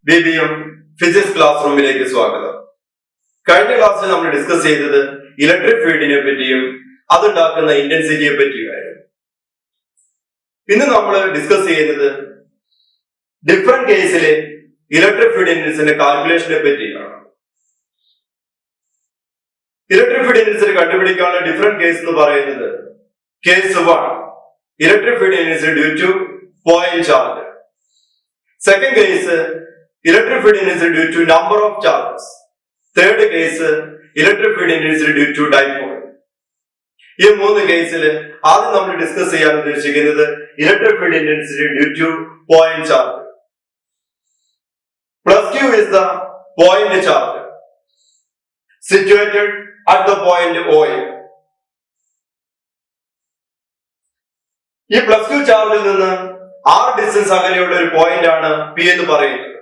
BBM physics class റൂമിലേക്ക് സ്വാഗതം. കഴിഞ്ഞ ക്ലാസ്സിൽ നമ്മൾ ഡിസ്കസ് ചെയ്തത് ഇലക്ട്രിക് ഫീൽഡിനെ പറ്റിയും അതുണ്ടാക്കുന്ന ഇന്റൻസിറ്റിയെ പറ്റിയുമായിരുന്നു. ഇന്ന് നമ്മൾ ഡിസ്കസ് ചെയ്യുന്നത് ഡിഫറെന്റ് കേസിലെ ഇലക്ട്രിക് ഫീൽഡ് ഇന്റൻസിന്റെ കാൽക്കുലേഷനെ പറ്റിയാണ്. ഇലക്ട്രിക് ഫീൽഡ് ഇന്റൻസിനെ കണ്ടുപിടിക്കാനുള്ള ഡിഫറെന്റ് കേസ് എന്ന് പറയുന്നത് case 1 electric field intensity due to point charge. Second case, electric field intensity due to number of charges. Third case, electric field intensity due to dipole. ഈ മൂന്ന് കേസിൽ ആദ്യം നമ്മൾ discuss ചെയ്യാൻ ഉദ്ദേശിക്കുന്നത് electric field intensity due to point charge. Plus Q is the point charge situated at the point OA. ഈ plus Q ചാർജിൽ നിന്ന് R ഡിസ്റ്റൻസ് അകലെയുള്ള ഒരു പോയിന്റ് ആണ് P എന്ന് പറയുന്നത്.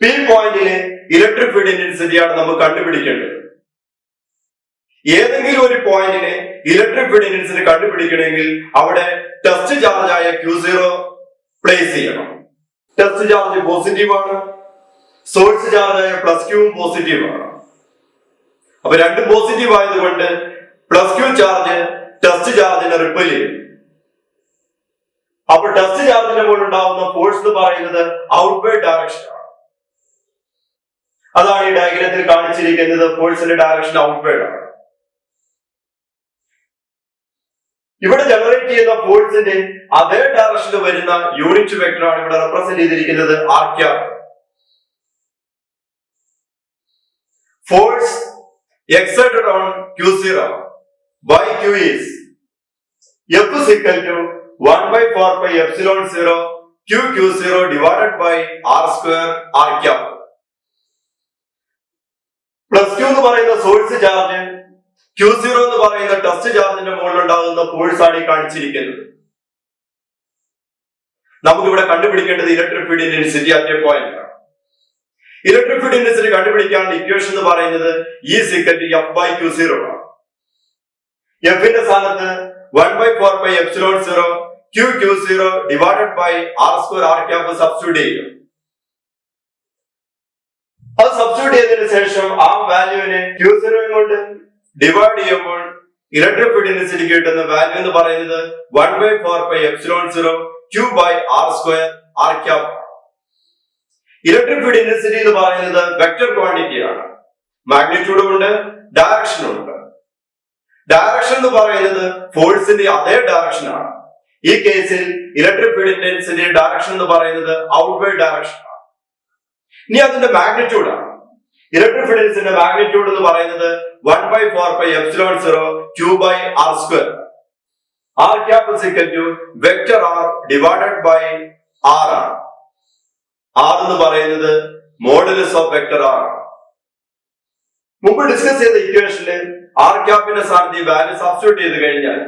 P പോയിന്റിലെ ഇലക്ട്രിക് ഫീൽഡ് ഇന്റൻസിറ്റിയാണ് നമുക്ക് കണ്ടുപിടിക്കേണ്ടത്. ഏതെങ്കിലും ഒരു പോയിന്റിനെ ഇലക്ട്രിക് ഫീൽഡ് ഇന്റൻസിറ്റി കണ്ടുപിടിക്കണമെങ്കിൽ അവിടെ ടെസ്റ്റ് ചാർജ് ആയ Q0 പ്ലേസ് ചെയ്യണം. ടെസ്റ്റ് ചാർജ് പോസിറ്റീവ് ആണ്, സോഴ്സ് ചാർജ് ആയ പ്ലസ് Q പോസിറ്റീവ് ആണ്. അപ്പൊ രണ്ടും പോസിറ്റീവ് ആയതുകൊണ്ട് പ്ലസ് Q ചാർജ് ടെസ്റ്റ് ചാർജിനെ റിപ്പൽ ചെയ്യും. അപ്പോൾ ടെസ്റ്റ് ചാർജിന്റെ മുകളിൽ ഉണ്ടാവുന്ന ഫോഴ്സ് എന്ന് പറയുന്നത് ഔട്ട്വേർഡ് ഡയറക്ഷൻ ആണ്. അതാണ് ഈ ഡയഗ്രത്തിൽ കാണിച്ചിരിക്കുന്നത്. ഫോഴ്സിന്റെ ഡയറക്ഷൻ ഔട്ട്വേർഡ് ആണ്. ഇവിടെ ജനറേറ്റ് ചെയ്യുന്ന ഫോഴ്സിന്റെ അതേ ഡയറക്ഷനിൽ വരുന്ന യൂണിറ്റ് വെക്ടർ ആണ് ഇവിടെ റെപ്രസെന്റ് ചെയ്തിരിക്കുന്നത് R cap. Force exerted on Q0 by Q is F is equal to 1/4 pi epsilon 0 Q0 divided by R square R cap. Plus Q എന്ന് പറയുന്ന സോഴ്സ് ചാർജ്, Q0 എന്ന് പറയുന്ന ടെസ്റ്റ് ചാർജിന്റെ മുകളിൽ ഉണ്ടാകുന്ന ഫോഴ്സ് ആണ് ഈ കാണിച്ചിരിക്കുന്നത്. നമുക്കിവിടെ കണ്ടുപിടിക്കേണ്ടത് electric field intensity at a point ആണ്. ഇലക്ട്രിക് ഫീൽഡ് ഇന്റൻസിറ്റി കണ്ടുപിടിക്കാനുള്ള ഇക്വേഷൻ എന്ന് പറയുന്നത് E is equal to F by Q0 ആണ്. എഫിന്റെ സ്ഥാനത്ത് 1/4 pi epsilon 0 Q0 divided by R square R cap substitute ചെയ്യും. അത് സബ്സ്റ്റിറ്റ്യൂട്ട് ചെയ്തതിനു ശേഷം ആ വാല്യൂവിനെ Q0 കൊണ്ട് ഡിവൈഡ് ചെയ്യുമ്പോൾ ഇലക്ട്രിക് ഫീൽഡ് ഇന്റൻസിറ്റി കിട്ടുന്ന വാല്യൂ എന്ന് പറയുന്നത് 1/4 pi epsilon 0 Q by R square R cap. Electric field intensity എന്ന് പറയുന്നത് വെക്ടർ ക്വാണ്ടിറ്റി ആണ്. മാഗ്നിറ്റ്യൂഡും ഉണ്ട്, ഡയറക്ഷനും ഉണ്ട്. ഡയറക്ഷൻ എന്ന് പറയുന്നത് ഫോഴ്സിന്റെ അതേ ഡയറക്ഷൻ ആണ്. ഈ കേസിൽ ഇലക്ട്രിക് ഫീൽഡ് ഇന്റൻസിറ്റി ഡയറക്ഷൻ എന്ന് പറയുന്നത് ഔട്ട്വേർഡ് ഡയറക്ഷൻ ആണ്. ഇനി അതിന്റെ മാഗ്നിറ്റ്യൂഡ് ആണ്. ഇലക്ട്രിക് ഫീൽഡ് ഇന്റൻസിറ്റിയുടെ മാഗ്നിറ്റ്യൂഡ് എന്ന് പറയുന്നത് 1/4 pi epsilon 0 Q by R square. R cap is equal to vector R divided by R ആണ്. R എന്ന് പറയുന്നത് മോഡുലസ് ഓഫ് വെക്ടർ R ആണ്. മുമ്പ് ഡിസ്കസ് ചെയ്ത ഇക്വേഷനിൽ ആർ ക്യാപ്പിന്റെ സ്ഥാനത്ത് ഈ വാല്യൂ സബ്സ്റ്റിറ്റ്യൂട്ട് ചെയ്ത് കഴിഞ്ഞാൽ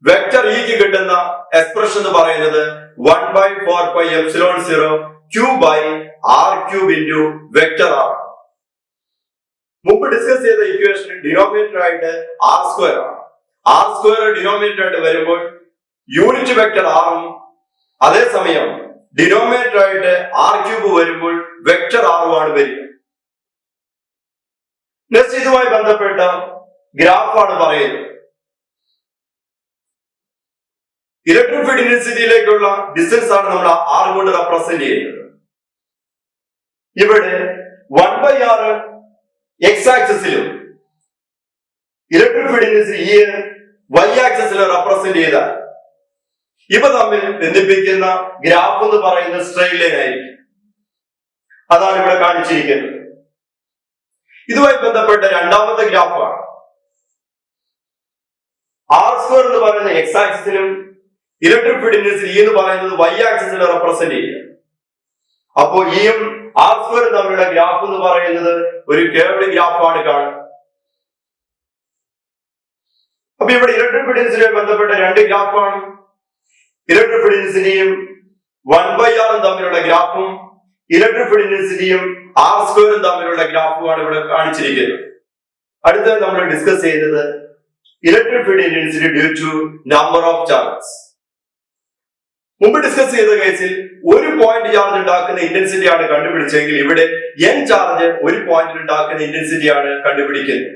വെക്ടർ ഇക്ക് കിട്ടുന്ന എക്സ്പ്രഷൻ എന്ന് പറയുന്നത് 1/4 pi epsilon 0 Q by R cube into vector R. മുമ്പ് ഡിസ്കസ് ചെയ്ത ഇക്വേഷൻ ഡിനോമിനേറ്റർ ആയിട്ട് R square ആണ്. R square ഡിനോമിനേറ്റർ ആയിട്ട് വരുമ്പോൾ യൂണിറ്റ് വെക്ടർ R ഉം അതേസമയം ഡിനോമിനേറ്റർ ആയിട്ട് R cube വരുമ്പോൾ വെക്ടർ R ഉം ആണ് വരിക. നെക്സ്റ്റ് ഇതുമായി ബന്ധപ്പെട്ട ഗ്രാഫാണ് പറയുന്നത്. ഇലക്ട്രിക് ഫീൽഡ് ഇന്റൻസിറ്റിയിലേക്കുള്ള ഡിസ്റ്റൻസ് ആണ് നമ്മൾ R കൊണ്ട് റെപ്രസെന്റ് ചെയ്യുന്നത്. ഇവിടെ 1/R എക്സ് ആക്സിസിലും electric field intensity E Y ആക്സിസിലും റെപ്രസെന്റ് ചെയ്താൽ ഇവ തമ്മിൽ ബന്ധിപ്പിക്കുന്ന ഗ്രാഫ് എന്ന് പറയുന്നത് സ്ട്രെയിറ്റ് ലൈൻ ആയിരിക്കും. അതാണ് ഇവിടെ കാണിച്ചിരിക്കുന്നത്. ഇതുമായി ബന്ധപ്പെട്ട രണ്ടാമത്തെ ഗ്രാഫാണ്. ആർ സ്ക്വയർ എന്ന് പറയുന്ന എക്സ് ആക്സിസിലും ഇലക്ട്രിക് ഫീൽഡ് ഇന്റൻസിറ്റി എന്ന് പറയുന്നത് Y ആക്സിസിലും റെപ്രസെന്റ് ചെയ്യുക. അപ്പോ ഇയും ആർ സ്ക്വയറും തമ്മിലുള്ള ഗ്രാഫ് എന്ന് പറയുന്നത് ഒരു കേർവ്ഡ് ഗ്രാഫാണ് കാണുന്നത്. അപ്പൊ ഇവിടെ ഇലക്ട്രിക് ഫീൽഡ് ഇന്റൻസിറ്റിയുമായി ബന്ധപ്പെട്ട രണ്ട് ഗ്രാഫാണ്. ഇലക്ട്രിക് ഫീൽഡ് ഇന്റൻസിറ്റിയും 1/R തമ്മിലുള്ള ഗ്രാഫും ഇലക്ട്രിക് ഫീൽഡ് ഇന്റൻസിറ്റിയും ആർ സ്ക്വയറും തമ്മിലുള്ള ഗ്രാഫുമാണ് ഇവിടെ കാണിച്ചിരിക്കുന്നത്. അടുത്തത് നമ്മൾ ഡിസ്കസ് ചെയ്യുന്നത് electric field intensity due to number of charges. മുമ്പ് ഡിസ്കസ് ചെയ്ത കേസിൽ ഒരു പോയിന്റ് ചാർജ് ഉണ്ടാക്കുന്ന ഇന്റൻസിറ്റി ആണ് കണ്ടുപിടിച്ചെങ്കിൽ ഇവിടെ n ചാർജ് ഒരു പോയിന്റിൽ ഉണ്ടാക്കുന്ന ഇന്റൻസിറ്റി ആണ് കണ്ടുപിടിക്കുന്നത്.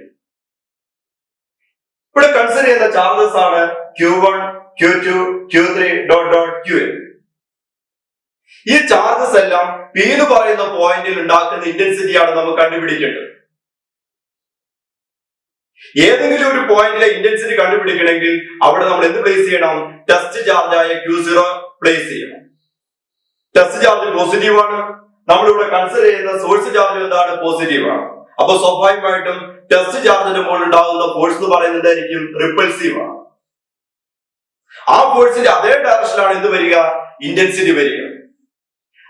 ഇവിടെ കൺസിഡർ ചെയ്യുന്ന ചാർജസ് ആണ് Q1, Q2, Q3, Qn. ഈ ചാർജസ് എല്ലാം P എന്ന് പറയുന്ന പോയിന്റിൽ ഉണ്ടാക്കുന്ന ഇന്റൻസിറ്റി ആണ് നമുക്ക് കണ്ടുപിടിക്കേണ്ടത്. ഏതെങ്കിലും ഒരു പോയിന്റിലെ ഇന്റൻസിറ്റി കണ്ടുപിടിക്കണമെങ്കിൽ അവിടെ നമ്മൾ എന്ത് പ്ലേസ് ചെയ്യണം? ടെസ്റ്റ് ചാർജ് ആയ Q0 പ്ലേസ് ചെയ്യണം. ടെസ്റ്റ് ചാർജ് പോസിറ്റീവ് ആണ്. നമ്മളിവിടെ കൺസിഡർ ചെയ്യുന്ന സോഴ്സ് ചാർജ് എന്താണ്? പോസിറ്റീവ് ആണ്. അപ്പൊ സ്വാഭാവികമായിട്ടും ടെസ്റ്റ് ചാർജിന്റെ മുകളിൽ ഉണ്ടാകുന്ന ഫോഴ്സ് എന്ന് പറയുന്നതായിരിക്കും റിപ്പൾസീവ് ആണ്. ആ ഫോഴ്സിന്റെ അതേ ഡയറക്ഷനിലാണ് എന്ത് വരിക? ഇന്റൻസിറ്റി വരിക.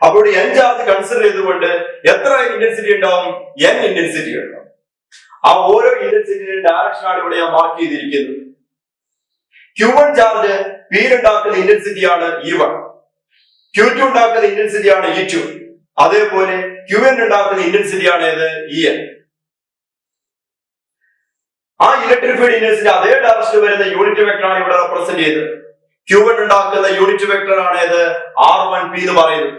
അപ്പോൾ n ചാർജ് കൺസിഡർ ചെയ്തുകൊണ്ട് എത്ര ഇന്റൻസിറ്റി ഉണ്ടാവും? n ഇന്റൻസിറ്റി ഉണ്ടാവും. ആ ഓരോ ഇന്റൻസിറ്റിയുടെ ഡയറക്ഷനാണ് ഇവിടെ ഞാൻ മാർക്ക് ചെയ്തിരിക്കുന്നത്. Q1 ചാർജ് P ഉണ്ടാക്കുന്ന ഇന്റൻസിറ്റി ആണ് E1, Q2 ഉണ്ടാക്കുന്ന ഇന്റൻസിറ്റി ആണ് E2, അതേപോലെ Qn ഉണ്ടാക്കുന്ന ഇന്റൻസിറ്റി ആണ് ഏത്? En. ആ ഇലക്ട്രിക് ഫീൽഡ് ഇന്റൻസിറ്റി അതേ ഡയറക്ഷനിൽ വരുന്ന യൂണിറ്റ് വെക്ടർ ആണ് ഇവിടെ റെപ്രസെന്റ് ചെയ്തത്. Q1 ഉണ്ടാക്കുന്ന യൂണിറ്റ് വെക്ടർ ആണ് ഏത്? R1P എന്ന് പറയുന്നത്.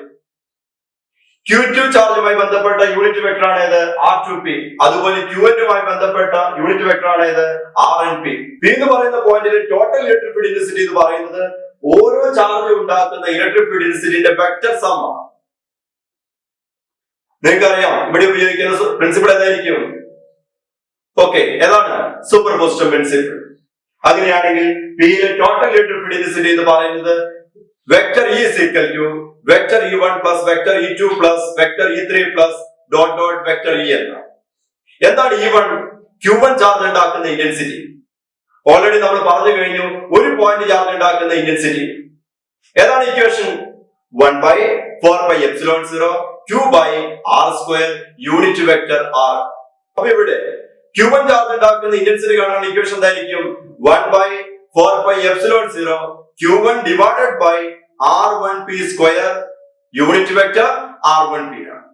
Q2 ചാർജുമായി ബന്ധപ്പെട്ട യൂണിറ്റ് വെക്ടർ ആണ് ഏത്? R2P. അതുപോലെ Qn ബന്ധപ്പെട്ട യൂണിറ്റ് വെക്ടർ ആണ് ഏത്? RnP. P എന്ന് പറയുന്ന പോയിന്റിലെ ടോട്ടൽ ഇലക്ട്രിക് ഫീൽഡ് ഇന്റൻസിറ്റി എന്ന് പറയുന്നത് ഓരോ ചാർജ് ഉണ്ടാക്കുന്ന ഇലക്ട്രിക് ഫീൽഡ് ഇന്റൻസിറ്റിന്റെ വെക്ടർ സം ആണ്. നിങ്ങൾക്കറിയാം ഇവിടെ ഉപയോഗിക്കുന്ന പ്രിൻസിപ്പിൾ ഏതായിരിക്കും? ഓക്കെ, ഏതാണ്? Super position principle. അങ്ങനെയാണെങ്കിൽ Pയിലെ ടോട്ടൽ ഇലക്ട്രിക് ഫീൽഡ് ഇന്റൻസിറ്റി എന്ന് പറയുന്നത് vector E is equal to vector E1 plus vector E2 plus vector E3 plus vector En. എന്താണ് E1? Q1 ചാർജ് ഉണ്ടാക്കുന്ന ഇന്റൻസിറ്റി. ഓൾറെഡി നമ്മൾ പറഞ്ഞു കഴിഞ്ഞു ഒരു പോയിന്റ് ചാർജ് ഉണ്ടാക്കുന്ന ഇന്റൻസിറ്റി. ഏതാണ് equation? 1/4πε0 Q/r² unit vector R. അപ്പൊ ഇവിടെ Q1 ചാർജ് ഉണ്ടാക്കുന്ന ഇന്റൻസിറ്റി കാണാൻ ഇക്വേഷൻ എന്തായിരിക്കും? 1/4πε0 Q1 divided by R1P square unit vector R1P ആണ്.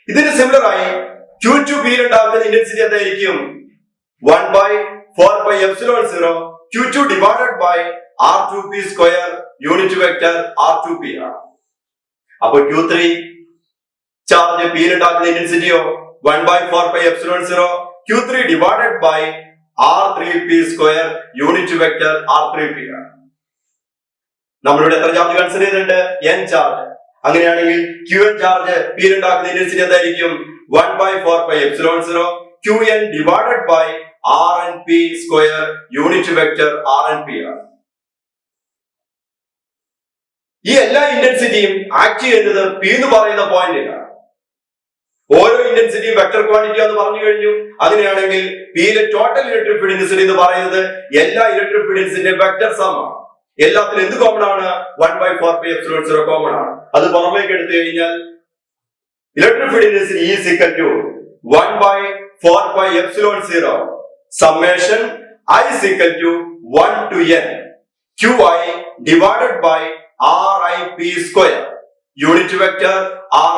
ഇതിന് സിമിലർ ആയി Q2 P ഉണ്ടാക്കുന്ന ഇന്റൻസിറ്റി എന്തായിരിക്കും? 1/4πε0 Q2 divided by R2P square unit vector R2P ആണ്. അപ്പൊ Q3 ചാർജ് P ഉണ്ടാക്കുന്ന ഇന്റൻസിറ്റിയോ 1/4πε0 Q3 divided by R3P square unit vector R3P ആണ്. നമ്മളിവിടെ എത്ര ചാർജ് കൺസിഡർ ചെയ്തിട്ടുണ്ട്? n charge. അങ്ങനെയാണെങ്കിൽ Qn ചാർജ് P ഉണ്ടാക്കുന്ന ഇന്റൻസിറ്റി എന്തായിരിക്കും? 1/4πε0 Qn divided by RnP square unit vector RnP ആണ്. ഈ എല്ലാ ഇന്റൻസിറ്റിയും ആക്ട് ചെയ്യുന്നത് P എന്ന് പറയുന്ന പോയിന്റിലാണ്. ഓരോ ഇന്റൻസിറ്റിയും വെക്ടർ ക്വാണ്ടിറ്റി എന്ന് പറഞ്ഞു കഴിഞ്ഞു. അങ്ങനെയാണെങ്കിൽ Pയിലെ ടോട്ടൽ ഇലക്ട്രിക് ഫീൽഡ് ഇന്റൻസിറ്റി എന്ന് പറയുന്നത് എല്ലാ ഇലക്ട്രിക് ഫീൽഡ് ഇന്റൻസിറ്റിയുടെ വെക്ടർ സം ആണ്. എല്ലാത്തിലും എന്ത് കോമൺ ആണ്? 1/4πε0 കോമൺ ആണ്. അത് പുറമേക്ക് എടുത്തു കഴിഞ്ഞാൽ electric field intensity E is equal to 1/4πε0 summation I is equal to 1 to n Qi divided by RIP square unit vector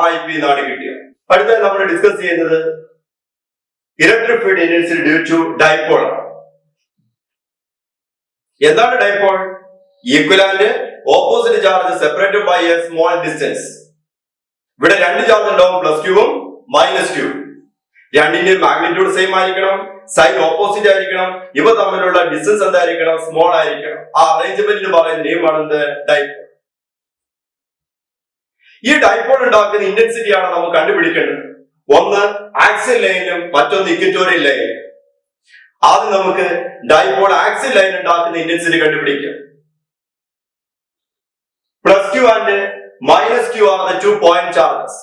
RIP എന്നാണ് കിട്ടിയത്. അടുത്തത് നമ്മൾ ഡിസ്കസ് ചെയ്യുന്നത് electric field intensity due to dipole ആണ്. എന്താണ് dipole? Equal and opposite charge separated by a small distance. ഇവിടെ രണ്ട് charge ഉണ്ടാവും, പ്ലസ് ക്യൂവും മൈനസ് ക്യൂവും. രണ്ടിന്റെ മാഗ്നിറ്റ്യൂഡ് സെയിം ആയിരിക്കണം, സൈൻ ഓപ്പോസിറ്റ് ആയിരിക്കണം, ഇവ തമ്മിലുള്ള ഡിസ്റ്റൻസ് എന്തായിരിക്കണം? സ്മോൾ ആയിരിക്കണം. ആ അറേഞ്ച്മെന്റിന് പറയുന്ന നെയിമാണ് എന്ത്? ഡൈപോൾ. ഈ ഡൈപോൾ ഉണ്ടാക്കുന്ന ഇന്റൻസിറ്റി ആണ് നമുക്ക് കണ്ടുപിടിക്കേണ്ടത്. ഒന്ന് ആക്സിയൽ ലൈനിലും മറ്റൊന്ന് ഇക്വറ്റോറിയൽ ലൈനിലും. ആദ്യം നമുക്ക് ഡൈപോൾ ആക്സിയൽ ലൈൻ ഉണ്ടാക്കുന്ന ഇന്റൻസിറ്റി കണ്ടുപിടിക്കാം. Plus Q and minus Q are the 2 point charges.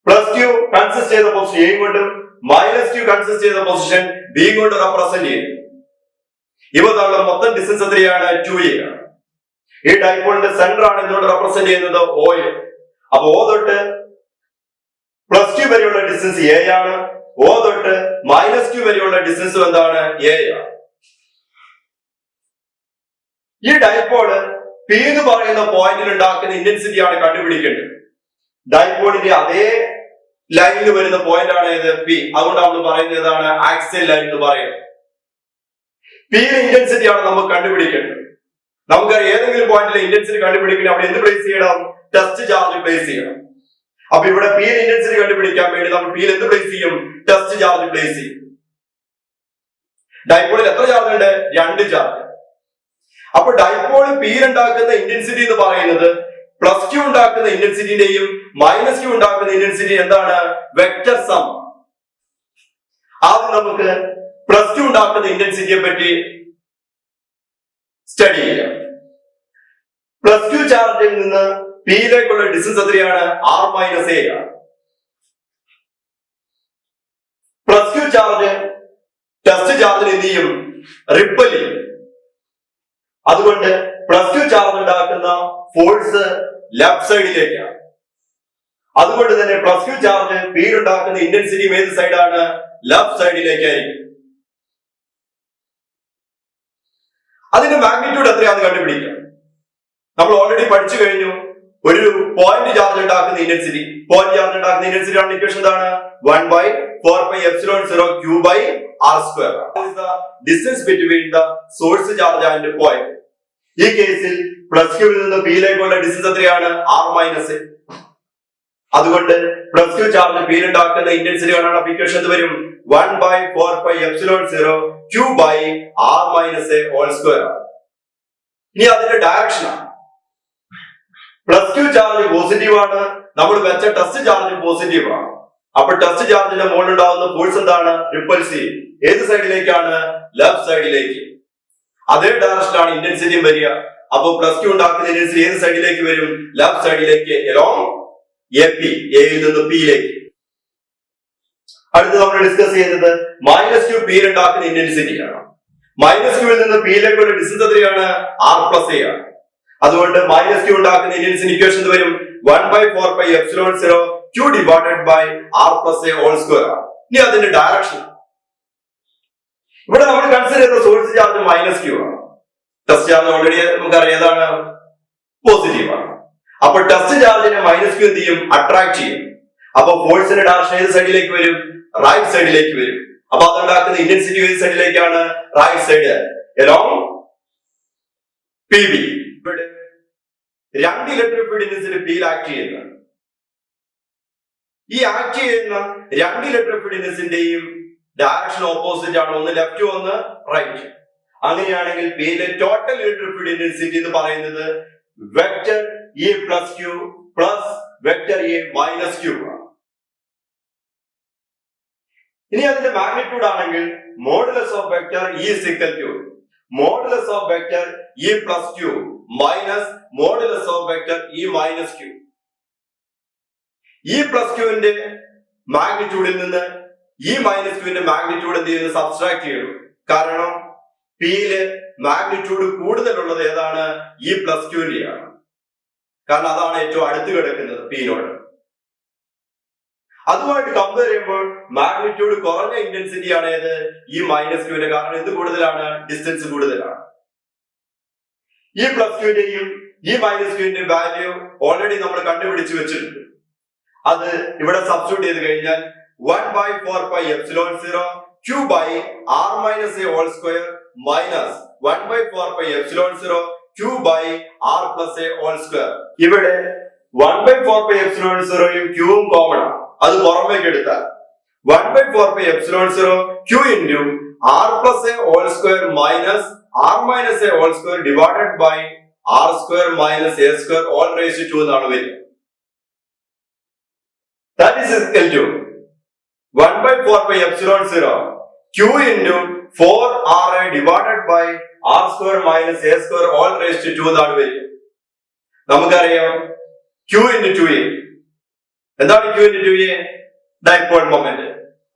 Plus Q consists of the position A കൊണ്ടും minus Q consists of the position B കൊണ്ട് റെപ്രസെന്റ് ചെയ്യും. ഇവ തമ്മിലുള്ള മൊത്തം ഡിസ്റ്റൻസ് എത്രയാണ്? 2a ആണ്. ഈ ഡൈപോളിന്റെ സെന്റർ ആണ് എന്തുകൊണ്ട് റെപ്രസെന്റ് ചെയ്യുന്നത്? O. അപ്പൊ O തൊട്ട് പ്ലസ് Q വരെയുള്ള ഡിസ്റ്റൻസ് A ആണ്. O തൊട്ട് മൈനസ് Q വരെയുള്ള ഡിസ്റ്റൻസ് എന്താണ്? A ആണ്. ഈ ഡൈപോള് P എന്ന് പറയുന്ന പോയിന്റിൽ ഉണ്ടാക്കുന്ന ഇന്റൻസിറ്റി ആണ് കണ്ടുപിടിക്കേണ്ടത്. ഡൈപോളിന്റെ അതേ ലൈനിൽ വരുന്ന പോയിന്റ് ആണ് ഏത്? P. അതുകൊണ്ടാണ് നമ്മൾ പറയുന്നത് ഏതാണ്? ആക്സിയൽ ലൈൻ എന്ന് പറയുന്നത്. P യുടെ ഇന്റൻസിറ്റി ആണ് നമുക്ക് കണ്ടുപിടിക്കേണ്ടത്. നമുക്കറിയാം ഏതെങ്കിലും പോയിന്റിലെ ഇന്റൻസിറ്റി കണ്ടുപിടിക്കണേ അവിടെ എന്ത് പ്ലേസ് ചെയ്യണം? ടെസ്റ്റ് ചാർജ് പ്ലേസ് ചെയ്യണം. അപ്പൊ ഇവിടെ പി ഇന്റൻസിറ്റി കണ്ടുപിടിക്കാൻ വേണ്ടി നമ്മൾ പിയിൽ എന്ത് പ്ലേസ് ചെയ്യും? ടെസ്റ്റ് ചാർജ് പ്ലേസ് ചെയ്യും. ഡൈപോളിൽ എത്ര ചാർജ് ഉണ്ട്? 2 ചാർജ്. അപ്പൊ ഡൈപോൾ പിയിൽ ഉണ്ടാക്കുന്ന ഇന്റൻസിറ്റി എന്ന് പറയുന്നത് പ്ലസ് ക്യൂ ഉണ്ടാക്കുന്ന ഇന്റൻസിറ്റിന്റെയും മൈനസ് ക്യൂ ഉണ്ടാക്കുന്ന ഇന്റൻസിറ്റി എന്താണ്? Vector some. ആദ്യം നമുക്ക് പ്ലസ് ക്യൂ ഉണ്ടാക്കുന്ന ഇന്റൻസിറ്റിയെ പറ്റി സ്റ്റഡി ചെയ്യാം. പ്ലസ് ക്യൂ ചാർജിൽ നിന്ന് പിയിലേക്കുള്ള ഡിസ്റ്റൻസ് എത്രയാണ്? r-a ആണ്. പ്ലസ് ക്യൂ ചാർജ് ടെസ്റ്റ് ചാർജിന് എന്ത് ചെയ്യും? റിപ്പൽ ചെയ്യും. അതുകൊണ്ട് പ്ലസ് ക്യൂ ചാർജ് ഉണ്ടാക്കുന്ന ഫോഴ്സ് ലെഫ്റ്റ് സൈഡിലേക്കാണ്. അതുകൊണ്ട് തന്നെ പ്ലസ് ക്യൂ ചാർജ് പിയിൽ ഉണ്ടാക്കുന്ന ഇന്റൻസിറ്റി ഏത് സൈഡാണ്? ലെഫ്റ്റ് സൈഡിലേക്കായിരിക്കും. അതിന്റെ മാഗ്നിറ്റ്യൂഡ് എത്രയാണെന്ന് കണ്ടുപിടിക്കാം. നമ്മൾ ഓൾറെഡി പഠിച്ചു കഴിഞ്ഞു. ഒരു പോയിന്റ് ചാർജ് ഉണ്ടാക്കുന്ന ഇന്റൻസിറ്റി, പോയിന്റ് ചാർജ് ഉണ്ടാക്കുന്ന ഇന്റൻസിറ്റി ആണ് ഇക്വേഷൻ എന്താണ്? 1/4πε0 q/r². This is the distance between the source charge and point. ഈ കേസിൽ പ്ലസ് ക്യൂവിൽ നിന്ന് പിയിലേക്കുള്ള ഡിസ്റ്റൻസ് എത്രയാണ്? r-a. അതുകൊണ്ട് പ്ലസ് ക്യൂ ചാർജ് പിയിൽ ഉണ്ടാക്കുന്ന ഇന്റൻസിറ്റി കാണാൻ ഇക്വേഷൻ എന്ത് വരും? 1/4πε0 q/r-a². ഇനി അതിന്റെ ഡയറക്ഷൻ ആണ്. പ്ലസ് ക്യൂ ചാർജ് പോസിറ്റീവ് ആണ്, നമ്മൾ വെച്ച ടെസ്റ്റ് ചാർജ് പോസിറ്റീവ് ആണ്. അപ്പൊ ടെസ്റ്റ് ചാർജിന്റെ മുകളിൽ ഉണ്ടാകുന്ന ഫോഴ്സ് എന്താണ്? റിപ്പൾസീവ്. ഏത് സൈഡിലേക്കാണ്? ലെഫ്റ്റ് സൈഡിലേക്ക്. അതേ ഡയറക്ഷനിലാണ് ഇന്റൻസിറ്റിയും വരിക. അപ്പൊ പ്ലസ് ക്യൂ ഉണ്ടാക്കുന്ന ഇന്റൻസിറ്റി ഏത് സൈഡിലേക്ക് വരും? ലെഫ്റ്റ് സൈഡിലേക്ക്, എലോങ് AP, എയിൽ നിന്ന് പിയിലേക്ക്. അടുത്ത് നമ്മൾ ഡിസ്കസ് ചെയ്യുന്നത് മൈനസ് ക്യൂ പിയിൽ ഉണ്ടാക്കുന്ന ഇന്റൻസിറ്റിയാണ്. മൈനസ് ക്യൂവിൽ നിന്ന് പിയിലേക്കുള്ള ഡിസ്റ്റൻസ് എത്രയാണ്? r+a ആണ്. അതുകൊണ്ട് മൈനസ് ക്യൂ ഉണ്ടാക്കുന്ന ഇന്റൻസിറ്റി ഇക്വേഷൻ വരും 1/4πε0 q r+a². ഇനി അതിന്റെ ഡയറക്ഷൻ. ഇവിടെ നമ്മൾ കൺസിഡർ ചെയ്ത സോഴ്സ് ചാർജ് മൈനസ് ക്യൂ ആണ്. ടെസ്റ്റ് ചാർജ് ഓൾറെഡി നമുക്കറിയാം ഏതാണ്? പോസിറ്റീവ് ആണ്. അപ്പൊ ടെസ്റ്റ് ചാർജിനെ മൈനസ് ക്യൂ എന്ത് ചെയ്യും? അട്രാക്ട് ചെയ്യും. അപ്പൊ ഫോഴ്സിന്റെ ഡയറക്ഷൻ ഏത് സൈഡിലേക്ക് വരും? റൈറ്റ് സൈഡിലേക്ക് വരും. അപ്പൊ അതുണ്ടാക്കുന്ന ഇന്റൻസിറ്റി ഏത് സൈഡിലേക്കാണ്? Right side, along PB. ഇവിടെ 2 ഇലക്ട്രിക് ഫീൽഡ് ഇന്റൻസിറ്റി പിയിൽ ആക്ട് ചെയ്യുന്നുണ്ട്. ഈ ആക്ട് ചെയ്യുന്ന 2 ഇലക്ട്രിക് ഫീൽഡ് ഇന്റൻസിറ്റിന്റെയും ഡയറക്ഷൻ ഓപ്പോസിറ്റ് ആണ്. ഒന്ന് ലെഫ്റ്റ്, ഒന്ന് റൈറ്റ്. അങ്ങനെയാണെങ്കിൽ പിയിലെ ടോട്ടൽ ഇലക്ട്രിക് ഫീൽഡ് ഇന്റൻസിറ്റി എന്ന് പറയുന്നത് vector E plus Q plus vector E minus Q ആണ്. ഇനി അതിന്റെ മാഗ്നിറ്റ്യൂഡ് ആണെങ്കിൽ modulus of vector E is equal to modulus of vector E plus Q minus modulus of vector E minus Q. E plus ക്യൂവിന്റെ മാഗ്നിറ്റ്യൂഡിൽ നിന്ന് E minus ക്യൂവിന്റെ magnitude എന്ത് ചെയ്യുന്നു? Subtract ചെയ്യുന്നു. കാരണം പിയില് മാഗ്നിറ്റ്യൂഡ് കൂടുതലുള്ളത് ഏതാണ്? E പ്ലസ് ക്യൂവിന്റെയാണ്. കാരണം അതാണ് ഏറ്റവും അടുത്ത് കിടക്കുന്നത് പിന്നോട്. അതുമായിട്ട് കമ്പയർ ചെയ്യുമ്പോൾ മാഗ്നിറ്റ്യൂഡ് കുറഞ്ഞ ഇന്റൻസിറ്റി ആണ് ഏത്? ഈ മൈനസ് ക്യൂവിന്റെ. കാരണം എന്ത് കൂടുതലാണ്? ഡിസ്റ്റൻസ് കൂടുതലാണ്. ഈ പ്ലസ് ക്യൂവിന്റെയും ഈ മൈനസ് ക്യൂവിന്റെ വാല്യൂ ഓൾറെഡി നമ്മൾ കണ്ടുപിടിച്ച് വെച്ചിട്ടുണ്ട്. അത് ഇവിടെ സബ്സ്റ്റിറ്റ്യൂട്ട് ചെയ്ത് കഴിഞ്ഞാൽ 1/4πε0 q/r-a² മൈനസ് 1/4πε0 q/r+a². ഇവിടെ 1/4πε0 ക്യൂവും കോമൺ ആണ്. അത് പുറമേക്ക് എടുത്താൽ 1/4πε0 q into r+a² minus r-a² divided by r² minus a² all raised to 2 എന്നാണ് വരിക. That is equal to 1/4πε0 q into 4ra divided by r² minus a² all raised to 2 എന്നാണ് വരിക. നമുക്കറിയാം q into 2a. എന്താണ് q into 2a? Dipole moment.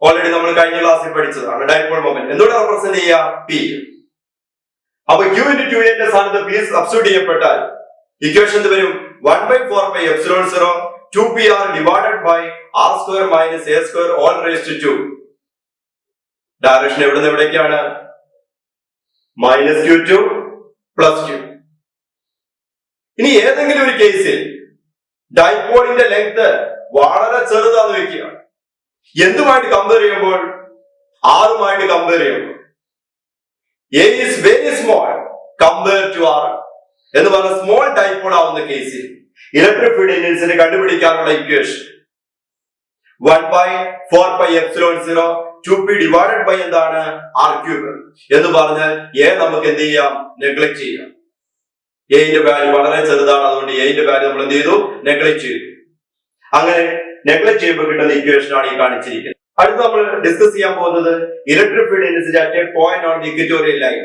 Already നമ്മൾ കഴിഞ്ഞ ക്ലാസ്സിൽ പഠിച്ചതാണ്. ഡൈപോൾ മൊമെന്റ് എന്തുകൊണ്ട് റെപ്രസെന്റ് ചെയ്യാം? p. അപ്പൊ q into 2a ന്റെ സ്ഥാനത്ത് p സബ്സ്റ്റിറ്റ്യൂട്ട് ചെയ്യപ്പെട്ടാൽ ഇക്വേഷൻ വരും 1/4πε0 2pr divided by r² minus a² all raised to 2. Direction എവിടെ നിന്ന് എവിടേക്കാണ്? Minus q two plus q. ഇനി ഏതെങ്കിലും ഒരു കേസിൽ ഡൈപോളിന്റെ ലെങ്ത് വളരെ ചെറുതാന്ന് വെക്കുക. എന്തുമായിട്ട് കമ്പയർ ചെയ്യുമ്പോൾ? ആറുമായിട്ട് കമ്പയർ ചെയ്യുമ്പോൾ. A is very small compared to R. എന്ന് പറഞ്ഞ സ്മോൾ ഡൈപോൾ ആവുന്ന കേസിൽ ഇലക്ട്രിക് ഫീൽഡ് ഇന്റൻസിറ്റി കണ്ടുപിടിക്കാനുള്ള ഇക്വേഷൻ 1/4πε0 2p ഡിവൈഡഡ് ബൈ എന്താണ് r³ എന്ന് പറഞ്ഞാൽ a നമുക്ക് എന്ത് ചെയ്യാം, നെഗ്ലക്ട് ചെയ്യാം. എന്റെ വാല്യൂ വളരെ ചെറുതാണ്, അതുകൊണ്ട് എന്റെ വാല്യൂ നമ്മൾ എന്ത് ചെയ്തു, നെഗ്ലക്ട് ചെയ്തു. അങ്ങനെ നെഗ്ലക്ട് ചെയ്യുമ്പോൾ കിട്ടുന്ന ഇക്വേഷൻ ആണ് ഈ കാണിച്ചിരിക്കുന്നത്. അടുത്ത് നമ്മൾ ഡിസ്കസ് ചെയ്യാൻ പോകുന്നത് electric field intensity at a point on the equatorial line.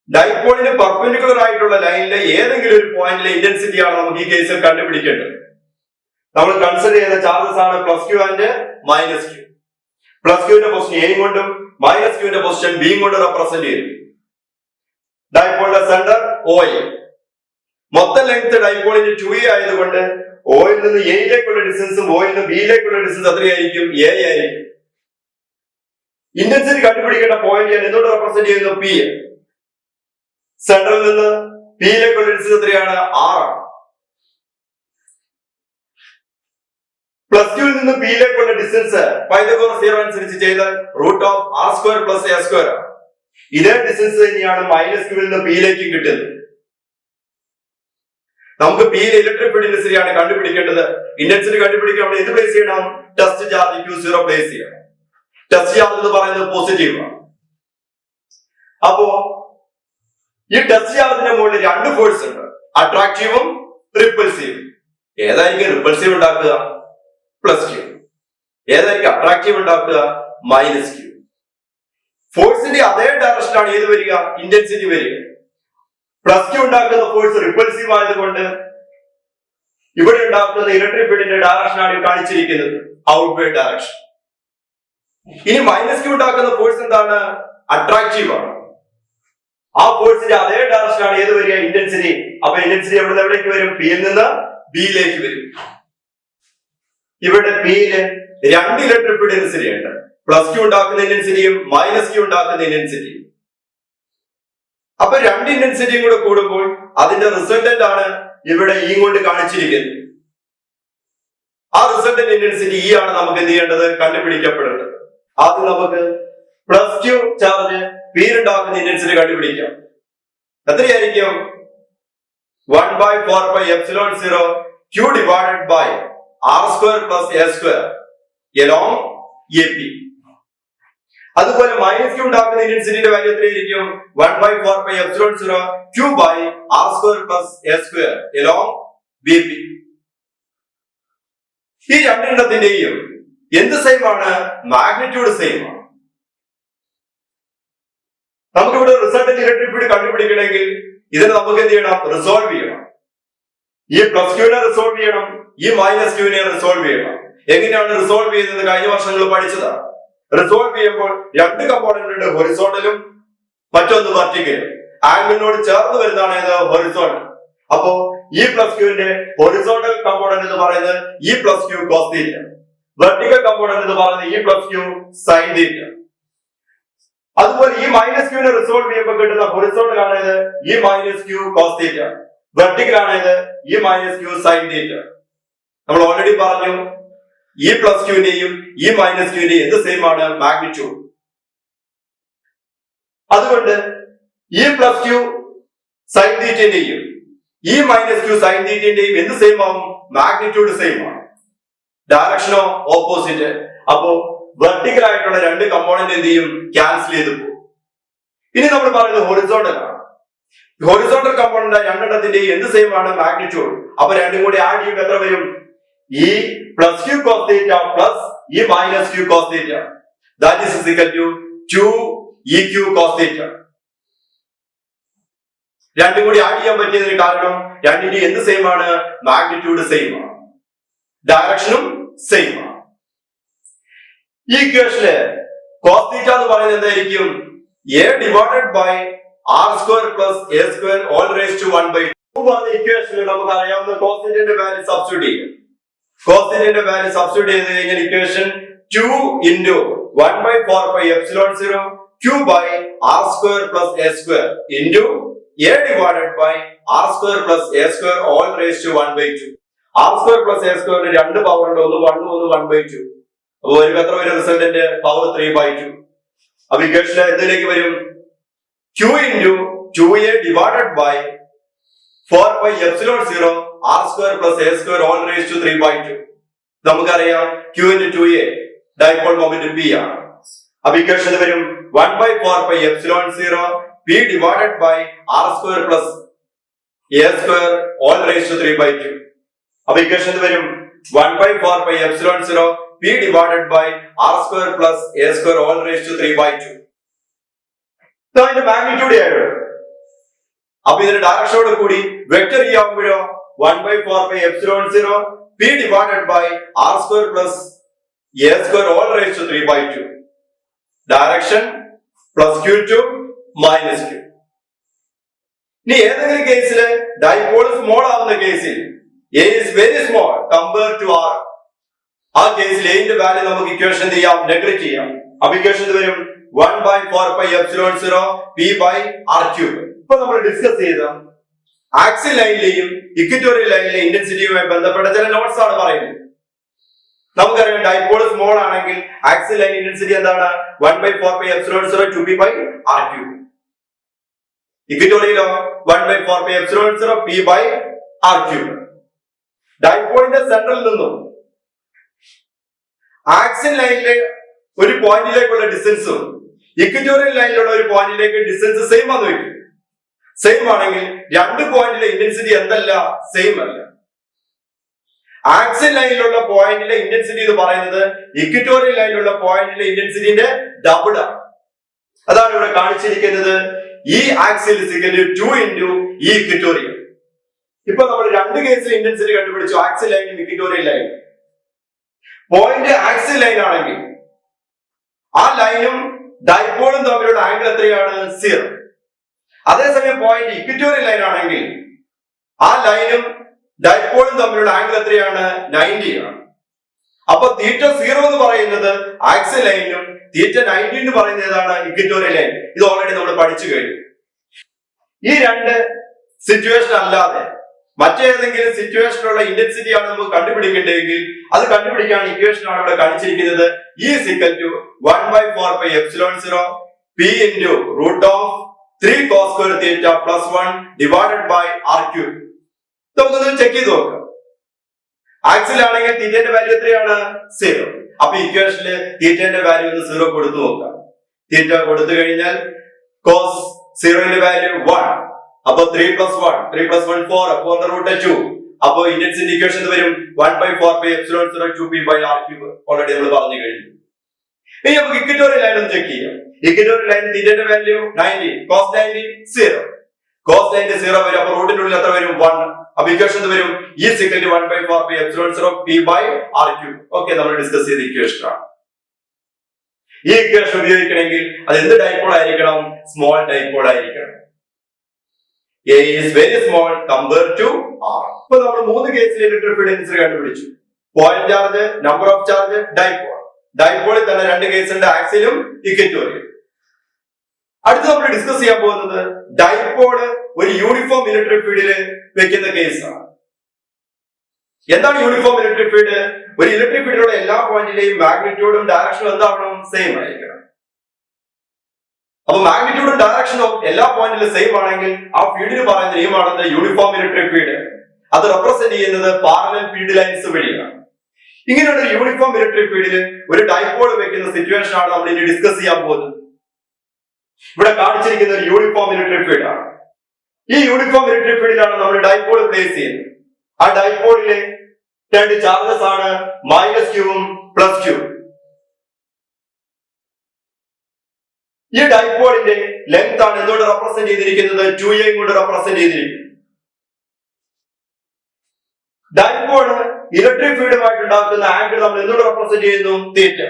ഡൈപോളിന് പെർപെൻഡിക്കുലർ ആയിട്ടുള്ള ലൈനിലെ ഏതെങ്കിലും ഒരു പോയിന്റിലെ ഇന്റൻസിറ്റി ആണ് നമുക്ക് ഈ കേസിൽ കണ്ടുപിടിക്കേണ്ടത്. നമ്മൾ കൺസിഡർ ചെയ്യുന്ന ചാർജസ് ആണ് +q ആൻഡ് -q. +q ന്റെ പൊസിഷൻ എയും കൊണ്ടും -q ന്റെ പൊസിഷൻ ബിയും കൊണ്ടും റെപ്രസെന്റ് ചെയ്യും. ഡൈപോളിന്റെ സെന്റർ O. മൊത്തം ലെങ്ത് ഡൈപോളിന്റെ 2a ആയതുകൊണ്ട് ഓയിൽ നിന്ന് എയിലേക്കുള്ള ഡിസ്റ്റൻസും ഓയിൽ നിന്ന് ബിയിലേക്കുള്ള ഡിസ്റ്റൻസ് എത്രയായിരിക്കും, a ആയിരിക്കും. ഇന്റൻസിറ്റി കണ്ടുപിടിക്കേണ്ട പോയിന്റ് ഞാൻ എന്തുകൊണ്ട് റെപ്രസെന്റ് ചെയ്യുന്നു, p. സെന്ററിൽ നിന്ന് പിയിലേക്കുള്ള ഡിസ്റ്റൻസ് എത്രയാണ്, r. +q ൽ നിന്ന് പിയിലേക്കുള്ള ഡിസ്റ്റൻസ് പൈതഗോറസ് തിയറം അനുസരിച്ച് ചെയ്താൽ √r² + a². ഇതേ ഡിസ്റ്റൻസ് തന്നെയാണ് -q ൽ നിന്ന് പിയിലേക്ക് കിട്ടുന്നത്. നമുക്ക് പിയിൽ ഇലക്ട്രിക് ഫീൽഡ് ഇന്റൻസിറ്റി ആണ് കണ്ടുപിടിക്കേണ്ടത്. ഇന്റൻസിറ്റി കണ്ടുപിടിക്കാൻ നമ്മൾ എന്ത് പ്ലേസ് ചെയ്യണം, ടെസ്റ്റ് ചാർജ് q0 പ്ലേസ് ചെയ്യണം. ടെസ്റ്റ് ചാർജ് എന്ന് പറയുന്നത് പോസിറ്റീവ് ആണ്. അപ്പോ ഈ ടെസ്റ്റ് ചാർജിന്റെ മുകളിൽ രണ്ട് ഫോഴ്സ് ഉണ്ട്, അട്രാക്റ്റീവും റിപ്പൾസീവും. ഏതായിരിക്കും റിപ്പൾസീവ് ഉണ്ടാക്കുക, +q. ഏതായിരിക്കും അട്രാക്റ്റീവ് ഉണ്ടാക്കുക, -q. ഫോഴ്സിന്റെ അതേ ഡയറക്ഷനാണ് ഏത് വരിക, ഇന്റൻസിറ്റി വരിക. +q ഉണ്ടാക്കുന്ന ഫോഴ്സ് റിപ്പൾസീവ് ആയതുകൊണ്ട് ഇവിടെ ഉണ്ടാക്കുന്ന ഇലക്ട്രിക് ഫീൽഡിന്റെ ഡയറക്ഷനാണ് കാണിച്ചിരിക്കുന്നത്, ഔട്ട്വേർഡ് ഡയറക്ഷൻ. ഇനി -q ഉണ്ടാക്കുന്ന ഫോഴ്സ് എന്താണ്, അട്രാക്റ്റീവ് ആണ്. ആ ഫോഴ്സിന്റെ അതേ ഡയറക്ഷനാണ് ഏത് വരിക, ഇന്റൻസിറ്റി. അപ്പൊ ഇന്റൻസിറ്റി എവിടെ എവിടേക്ക് വരും, പിയിൽ നിന്ന് ബിയിലേക്ക് വരും. ഇവിടെ പിയില് രണ്ട് ഇലക്ട്രിക് ഫീൽഡ് ഇന്റൻസിറ്റി ഉണ്ട്, +q ഉണ്ടാക്കുന്ന ഇന്റൻസിറ്റിയും -q ഉണ്ടാക്കുന്ന ഇന്റൻസിറ്റിയും. അപ്പൊ രണ്ട് ഇന്റൻസിറ്റിയും കൂടെ കൂടുമ്പോൾ അതിന്റെ റിസൾട്ടന്റ് ആണ് ഇവിടെ ഈ കൊണ്ട് കാണിച്ചിരിക്കുന്നത്. ആ റിസൾട്ടന്റ് ഇന്റൻസിറ്റി ഈ ആണ് നമുക്ക് എന്ത് ചെയ്യേണ്ടത്, കണ്ടുപിടിക്കപ്പെടേണ്ടത്. ആദ്യം നമുക്ക് +q ചാർജ് പിയിൽ ഉണ്ടാക്കുന്ന ഇന്റൻസിറ്റി കണ്ടുപിടിക്കാം. എത്രയായിരിക്കും, 1/4πε0 q divided by r² + a² along AP. അതുപോലെ -q ഉണ്ടാക്കുന്ന ഇന്റൻസിറ്റിയുടെ വാല്യൂ എത്രയായിരിക്കും, 1/4πε0 q by r² + a² along BP. ഈ രണ്ടെണ്ണത്തിന്റെയും എന്ത് സെയിം ആണ്, മാഗ്നിറ്റ്യൂഡ് സെയിം ആണ്. നമുക്കിവിടെ റിസൾട്ടന്റ് ഇലക്ട്രിക് ഫീൽഡ് കണ്ടുപിടിക്കണമെങ്കിൽ ഇതിനെ നമുക്ക് എന്ത് ചെയ്യണം, റിസോൾവ് ചെയ്യണം. ഈ +q നെ റിസോൾവ് ചെയ്യണം, ഈ -q നെ റിസോൾവ് ചെയ്യണം. എങ്ങനെയാണ് റിസോൾവ് ചെയ്യുന്നത്, കഴിഞ്ഞ വർഷങ്ങൾ പഠിച്ചതാണ്. റിസോൾവ് ചെയ്യുമ്പോൾ രണ്ട് കമ്പോണന്റ് ഉണ്ട്, ഹൊറിസോണ്ടലും മറ്റൊന്ന് വെർട്ടിക്കലും. ആംഗിളിനോട് ചേർന്ന് വരുന്നതാണ് ഏത്, ഹൊറിസോണ്ടൽ. അപ്പോ ഈ +q ന്റെ ഹൊറിസോണ്ടൽ കമ്പോണന്റ് എന്ന് പറയുന്നത് ഈ +q cos θ, വെർട്ടിക്കൽ കമ്പോണന്റ് എന്ന് പറയുന്നത് ഈ +q sin θ. അതുപോലെ ഈ -q നെ റിസോൾവ് ചെയ്യുമ്പോൾ കിട്ടുന്ന ഹൊറിസോണ്ടൽ ആണേത് ഈ -q cos θ, വെർട്ടിക്കൽ ആണേത് ഈ -q sin θ. നമ്മൾ ഓൾറെഡി പറഞ്ഞു ഈ +q ന്റെയും ഈ -q ന്റെയും എന്ത് സെയിം ആണ്, മാഗ്നിറ്റ്യൂഡ്. അതുകൊണ്ട് ഈ +q sin θ ന്റെയും ഈ -q sin θ ന്റെയും എന്ത് സെയിം ആവും, മാഗ്നിറ്റ്യൂഡ് സെയിം ആണ്. ഡയറക്ഷനോ ഓപ്പോസിറ്റ്. അപ്പോ വെർട്ടിക്കൽ ആയിട്ടുള്ള രണ്ട് കമ്പോണന്റ് എന്ത് ചെയ്യും, ക്യാൻസൽ ചെയ്തു പോകും. ഇനി നമ്മൾ പറയുന്നത് ഹൊറിസോണ്ടൽ ആണ്. ഹൊറിസോണ്ടൽ കമ്പോണന്റ് രണ്ടെണ്ണത്തിന്റെ എന്ത് സെയിം ആണ്, മാഗ്നിറ്റ്യൂഡ്. അപ്പൊ രണ്ടും കൂടി ആഡ് ചെയ്യുമ്പോൾ എത്ര വരും, ഈ +q cos θ പ്ലസ് ഈ -q cos θ, that is equal to 2eq cos θ. രണ്ടും കൂടി ആഡ് ചെയ്യാൻ പറ്റിയതിന് കാരണം രണ്ടിന്റെ എന്ത് സെയിം ആണ്, മാഗ്നിറ്റ്യൂഡ് സെയിം ആണ്, ഡയറക്ഷനും സെയിം ആണ്. ഈ ഇക്വേഷന് cos θ എന്ന് പറയുന്നത് എന്തായിരിക്കും, a divided by r² + a² all raised to 1/2. ഇക്വേഷനിൽ നമുക്ക് അറിയാവുന്ന cos θ ന്റെ വാല്യൂ സബ്സ്റ്റിറ്റ്യൂട്ട് ചെയ്യും. cos θ ന്റെ വാല്യൂ സബ്സ്റ്റിറ്റ്യൂട്ട് ചെയ്ത് കഴിഞ്ഞാൽ equation 2 × 1/4πε0 q by r² + a² into a divided by r² + a² all raised to 1/2. r² + a² ന് രണ്ട് പവർ ഉണ്ട്, ഒന്ന് 1 ഒന്ന് 1/2. അപ്പൊ ഒരു എത്ര വരും, റിസൾട്ടന്റ് പവർ 3/2. അപ്പൊ ഇക്വേഷൻ എന്തിലേക്ക് വരും, Q into 2a divided by 4 pi epsilon 0 r square plus a square all raised to 3 by 2. നമുക്കറിയാം Q into 2a dipole moment P ആണ്. അപ്പൊ ഇക്വേഷൻ വരും 1 by 4 pi epsilon 0 P divided by r square plus a square all raised to 3 by 2. അപ്പൊ equation വരും 1 by 4 pi epsilon 0 P divided by r square plus a square all raised to 3 by 2. അതിന്റെ magnitude ആയിട്ട് അപ്പൊ ഇതിന്റെ ഡയറക്ഷനോട് കൂടി vector E ആകുമ്പോഴോ 1 by 4 pi epsilon 0 P divided by r square plus a square all raised to 3 by 2. Direction plus q2 minus q. ഇനി ഏതെങ്കിലും കേസിൽ dipole small ആവുന്ന കേസിൽ a is very small compared to r. ആ കേസിൽ a ന്റെ value നമുക്ക് equation ചെയ്യാം, നെഗ്ലക്ട് ചെയ്യാം. അപ്പൊ ഇക്വേഷൻ വരും 1 by 4 pi epsilon 0 p by r cube. ഇപ്പൊ നമ്മൾ ഡിസ്കസ് ചെയ്ത ആക്സിൽ ലൈനിലെയും ഇക്വറ്റോറിയൽ ലൈനിലെയും ഇന്റൻസിറ്റിയുമായി ബന്ധപ്പെട്ട ചില നോട്ട്സ് ആണ് പറയുന്നത്. നമുക്കറിയാം ഡൈപോൾ സ്മോൾ ആണെങ്കിൽ ആക്സിൽ ലൈൻ ഇന്റൻസിറ്റി എന്താണ്? 1 by 4 pi epsilon 0 2p by r cube. ഇക്വറ്റോറിയലോ 1 by 4 pi epsilon 0 p by r cube. ഡൈപോളിന്റെ സെന്ററിൽ നിന്നും ആക്സിൽ ലൈനിലെ ഒരു പോയിന്റിലേക്കുള്ള ഡിസ്റ്റൻസും ഇക്വറ്റോറിയൽ ലൈനിലുള്ള ഒരു പോയിന്റിലേക്ക് ഡിസ്റ്റൻസ് സെയിം ആണെന്ന് വെക്കും. സെയിം ആണെങ്കിൽ രണ്ട് പോയിന്റിലെ ഇന്റൻസിറ്റി എന്തല്ല? സെയിം അല്ല. ആക്സിൽ ലൈനിലുള്ള പോയിന്റിലെ ഇന്റൻസിറ്റി എന്ന് പറയുന്നത് ഇക്വറ്റോറിയൽ ലൈനിലുള്ള പോയിന്റിലെ ഇന്റൻസിറ്റിന്റെ ഡബിൾ ആണ്. അതാണ് ഇവിടെ കാണിച്ചിരിക്കുന്നത്. ഈ ആക്സിൽ ഇസിക്കൽ 2 into ഈ ഇക്വറ്റോറിയൽ. ഇപ്പൊ നമ്മൾ രണ്ട് കേസിൽ ഇന്റൻസിറ്റി കണ്ടുപിടിച്ചു, ആക്സിൽ ലൈനും ഇക്വറ്റോറിയൽ ലൈനും. പോയിന്റ് ആക്സിൽ ലൈൻ ആണെങ്കിൽ ആ ലൈനും ഡൈപോളും തമ്മിലുള്ള ആംഗിൾ എത്രയാണ്? 0. അതേസമയം പോയിന്റ് ഇക്വറ്റോറിയൽ ലൈൻ ആണെങ്കിൽ ആ ലൈനും ഡൈപോളും തമ്മിലുള്ള ആംഗിൾ എത്രയാണ്? 90 ആണ്. അപ്പൊ തീറ്റ 0 എന്ന് പറയുന്നത് ആക്സിൽ ലൈനിലും തീറ്റ 90 എന്ന് പറയുന്നത് ഏതാണ്? Equatorial line. ഇത് ഓൾറെഡി നമ്മൾ പഠിച്ചു കഴിഞ്ഞു. ഈ രണ്ട് സിറ്റുവേഷൻ അല്ലാതെ മറ്റേതെങ്കിലും സിറ്റുവേഷനിലുള്ള ഇന്റൻസിറ്റി ആണ് നമുക്ക് കണ്ടുപിടിക്കേണ്ടതെങ്കിൽ അത് കണ്ടുപിടിക്കാൻ ഇക്വേഷൻ ആണ് ഇവിടെ കാണിച്ചിരിക്കുന്നത്. E is equal to 1 by 4 pi epsilon 0 p into root of 3 cos square theta plus 1 divided by r cube. നമുക്കൊന്ന് ചെക്ക് ചെയ്ത് നോക്കാം. ആക്സിൽ ആണെങ്കിൽ തീറ്റയുടെ വാല്യൂ എത്രയാണ്? 0. അപ്പൊ ഇക്വേഷനിൽ തീറ്റയുടെ വാല്യൂ ഒന്ന് 0 കൊടുത്തു നോക്കാം. തീറ്റ കൊടുത്തു കഴിഞ്ഞാൽ cos 0 ന്റെ വാല്യൂ 1. അപ്പൊ 3 plus 1 4 upon the root 2. അപ്പൊ ഇന്റൻസിറ്റി ഇക്വേഷൻ വരും 1 by 4 pi epsilon 0 2p by r cube. Already നമ്മൾ പറഞ്ഞു കഴിഞ്ഞു. ഇനി നമുക്ക് ഇക്വറ്റോറിയൽ ലൈൻ ഒന്ന് ചെക്ക് ചെയ്യാം. ഇക്വറ്റോറിയൽ ലൈൻ തീറ്റയുടെ വാല്യൂ 90 cos 90 0. cos 90 0 വരും. അപ്പൊ റൂട്ടിന്റെ ഉള്ളിൽ എത്ര വരും? 1. അപ്പൊ ഇക്വേഷൻ വരും E is equal to 1 by 4 pi epsilon 0 p by r cube. Okay, നമ്മൾ ഡിസ്കസ് ചെയ്ത ഇക്വേഷൻ ആണ്. ഈ ഇക്വേഷൻ ഉപയോഗിക്കണമെങ്കിൽ അത് എന്ത് ഡൈപോൾ ആയിരിക്കണം? സ്മോൾ ഡൈപോൾ ആയിരിക്കണം. A is very small compared to R. ഇപ്പൊ നമ്മൾ മൂന്ന് കേസിൽ ഇലക്ട്രിക് ഫീൽഡ് ഇന്റൻസിറ്റി കണ്ടുപിടിച്ചു. Point charge, number of charge, dipole. ഡൈപോളിൽ തന്നെ രണ്ട് കേസ് ഉണ്ട്, ആക്സിലും ഇക്വറ്റോറിയലും. അടുത്ത് നമ്മൾ ഡിസ്കസ് ചെയ്യാൻ പോകുന്നത് ഡൈപോള് ഒരു യൂണിഫോം ഇലക്ട്രിക് ഫീൽഡിൽ വെക്കുന്ന കേസാണ്. എന്താണ് യൂണിഫോം ഇലക്ട്രിക് ഫീൽഡ്? ഒരു ഇലക്ട്രിക് ഫീൽഡിലുള്ള എല്ലാ പോയിന്റിലെയും മാഗ്നിറ്റ്യൂഡും ഡയറക്ഷനും എന്താവണം? സെയിം ആയിരിക്കണം. അപ്പൊ മാഗ്നിറ്റ്യൂഡും ഡയറക്ഷനും എല്ലാ പോയിന്റിലും സെയിം ആണെങ്കിൽ ആ ഫീൽഡിന് പറയുന്ന നെയിമാണ് യൂണിഫോം ഇലക്ട്രിക് ഫീൽഡ്. അത് റെപ്രസെന്റ് ചെയ്യുന്നത് പാരലൽ ഫീൽഡ് ലൈൻസ് വഴിയാണ്. ഇങ്ങനെയുള്ള യൂണിഫോം ഇലക്ട്രിക് ഫീൽഡിൽ ഒരു ഡൈപോൾ വെക്കുന്ന സിറ്റുവേഷൻ ആണ് നമ്മൾ ഇനി ഡിസ്കസ് ചെയ്യാൻ പോകുന്നത്. ഇവിടെ കാണിച്ചിരിക്കുന്ന ഒരു യൂണിഫോം ഇലക്ട്രിക് ഫീൽഡ് ആണ്. ഈ യൂണിഫോം ഇലക്ട്രിക് ഫീൽഡിലാണ് നമ്മൾ ഡൈപോൾ പ്ലേസ് ചെയ്യുന്നത്. ആ ഡൈപോളിലെ രണ്ട് ചാർജസ് ആണ് -q-ഉം +q. ഈ ഡൈപോളിന്റെ ലെങ്ത് ആണ് എന്തുകൊണ്ട് റെപ്രസെന്റ് ചെയ്തിരിക്കുന്നത്? 2a കൊണ്ട് റെപ്രസെന്റ് ചെയ്തിരിക്കുന്നു. ഡൈപോള് ഇലക്ട്രിക് ഫീൽഡുമായിട്ട് ഉണ്ടാക്കുന്ന ആംഗിൾ നമ്മൾ എന്തുകൊണ്ട് റെപ്രസെന്റ് ചെയ്യുന്നു? തീറ്റ.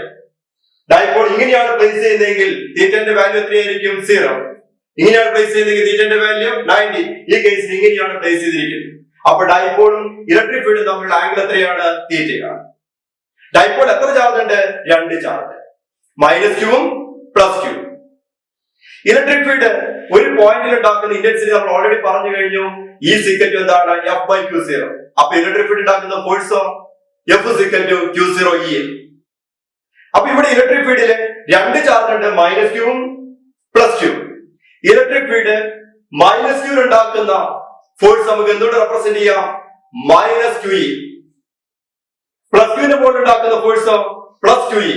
ഡൈപോൾ ഇങ്ങനെയാണ് പ്ലേസ് ചെയ്യുന്നതെങ്കിൽ തീറ്റന്റെ വാല്യൂ എത്രയായിരിക്കും? 0. ഇങ്ങനെയാണ് പ്ലേസ് ചെയ്യുന്നതെങ്കിൽ തീറ്റന്റെ വാല്യൂ 90. ഈ കേസിൽ ഇങ്ങനെയാണ് പ്ലേസ് ചെയ്തിരിക്കുന്നത്. അപ്പൊ ഡൈപോളും ഇലക്ട്രിക് ഫീൽഡും തമ്മിലുള്ള ആംഗിൾ എത്രയാണ്? തീറ്റയാണ്. ഡൈപോൾ എത്ര ചാർജ് ഉണ്ട്? 2 ചാർജ്, -q-ഉം +q. ഇലക്ട്രിക് ഫീൽഡ് ഒരു പോയിന്റിൽ ഉണ്ടാക്കുന്ന ഇന്റൻസിറ്റി നമ്മൾ ഓൾറെഡി പറഞ്ഞു കഴിഞ്ഞു. E is equal to എന്താണ്? F by Q0. അപ്പൊ ഇലക്ട്രിക് ഫീൽഡ് ഉണ്ടാക്കുന്ന ഫോഴ്സോ F is equal to Q0 E. അപ്പൊ ഇവിടെ ഇലക്ട്രിക് ഫീൽഡില് രണ്ട് ചാർജ് ഉണ്ട്, -q-ഉം +q. Electric field minus Q ഉണ്ടാക്കുന്ന ഫോഴ്സ് നമുക്ക് എന്തുകൊണ്ട് റെപ്രസെന്റ് ചെയ്യാം? Minus Q E. പ്ലസ് ക്യൂവിന്റെ മുകളിൽ ഉണ്ടാക്കുന്ന ഫോഴ്സോ പ്ലസ് ക്യൂ ഇ.